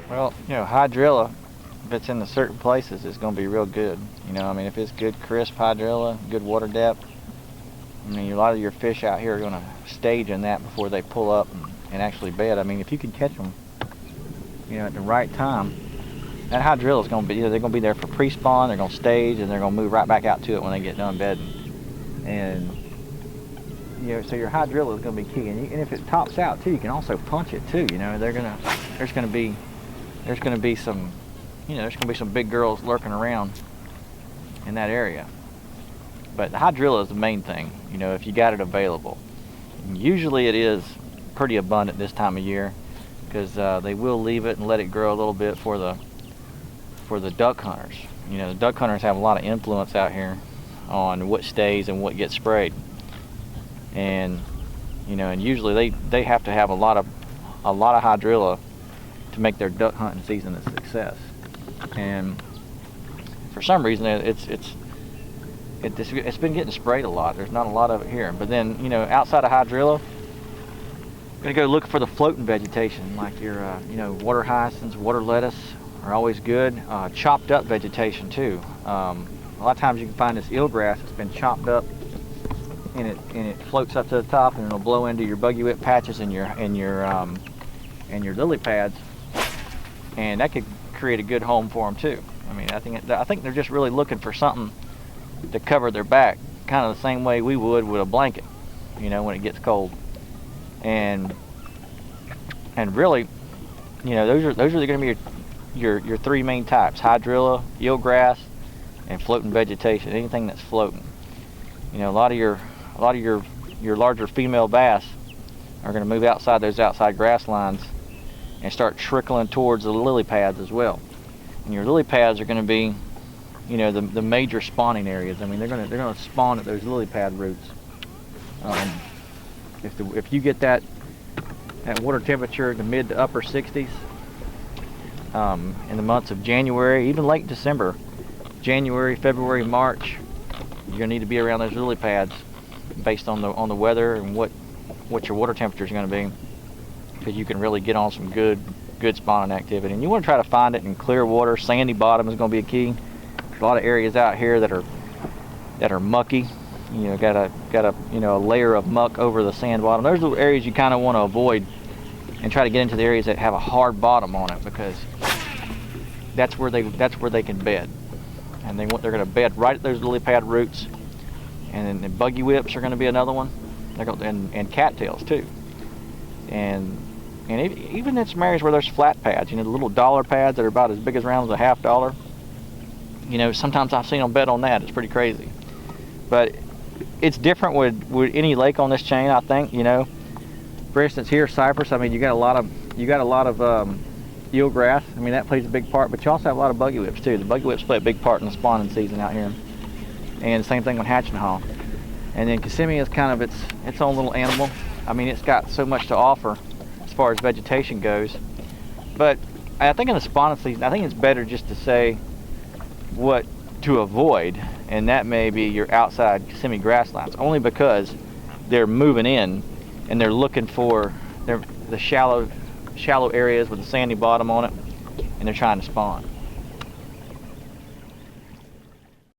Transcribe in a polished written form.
Well, hydrilla, if it's in the certain places, it's going to be real good. I mean, if it's good crisp hydrilla, good water depth, I mean, a lot of your fish out here are going to stage in that before they pull up and actually bed. I mean, if you can catch them, at the right time, that hydrilla is going to be, they're going to be there for pre-spawn, they're going to stage, and they're going to move right back out to it when they get done bedding. And, so your hydrilla is going to be key. And if it tops out too, you can also punch it too. There's going to be some, there's going to be some big girls lurking around in that area. But the hydrilla is the main thing, if you got it available. Usually it is pretty abundant this time of year, because they will leave it and let it grow a little bit for the duck hunters. The duck hunters have a lot of influence out here on what stays and what gets sprayed. And and usually they have to have a lot of hydrilla to make their duck hunting season a success. And for some reason it's been getting sprayed a lot. There's not a lot of it here. But then, outside of hydrilla, I'm gonna go look for the floating vegetation, like your, water hyacinths, water lettuce are always good. Chopped up vegetation too. A lot of times you can find this eelgrass that's been chopped up, and it floats up to the top, and it'll blow into your buggy whip patches and your lily pads, and that could create a good home for them too. I mean, I think they're just really looking for something to cover their back, kind of the same way we would with a blanket, when it gets cold. And really, those are going to be your three main types: hydrilla, eelgrass, and floating vegetation. Anything that's floating. A lot of your larger female bass are going to move outside those outside grass lines and start trickling towards the lily pads as well. And your lily pads are going to be, the major spawning areas. I mean, they're going to spawn at those lily pad roots. If you get that water temperature in the mid to upper 60s in the months of January, even late December, January, February, March, you're going to need to be around those lily pads based on the weather and what your water temperature is going to be, because you can really get on some good spawning activity. And you want to try to find it in clear water. Sandy bottom is going to be a key. There's a lot of areas out here that are mucky. Got a layer of muck over the sand bottom. Those are the areas you kind of want to avoid, and try to get into the areas that have a hard bottom on it, because that's where they can bed. And they're going to bed right at those lily pad roots. And then the buggy whips are going to be another one. And cattails too. And even in some areas where there's flat pads, the little dollar pads that are about as big as round as a $50. Sometimes I've seen them bed on that. It's pretty crazy. But it's different with any lake on this chain, I think. For instance, here Cypress, I mean, you got a lot of eelgrass. I mean, that plays a big part, but you also have a lot of buggy whips too. The buggy whips play a big part in the spawning season out here. And same thing with hatch and haul. And then Kissimmee is kind of its own little animal. I mean, it's got so much to offer as far as vegetation goes. But I think in the spawning season, I think it's better just to say what to avoid, and that may be your outside Kissimmee grasslands, only because they're moving in and they're looking for the shallow areas with a sandy bottom on it, and they're trying to spawn.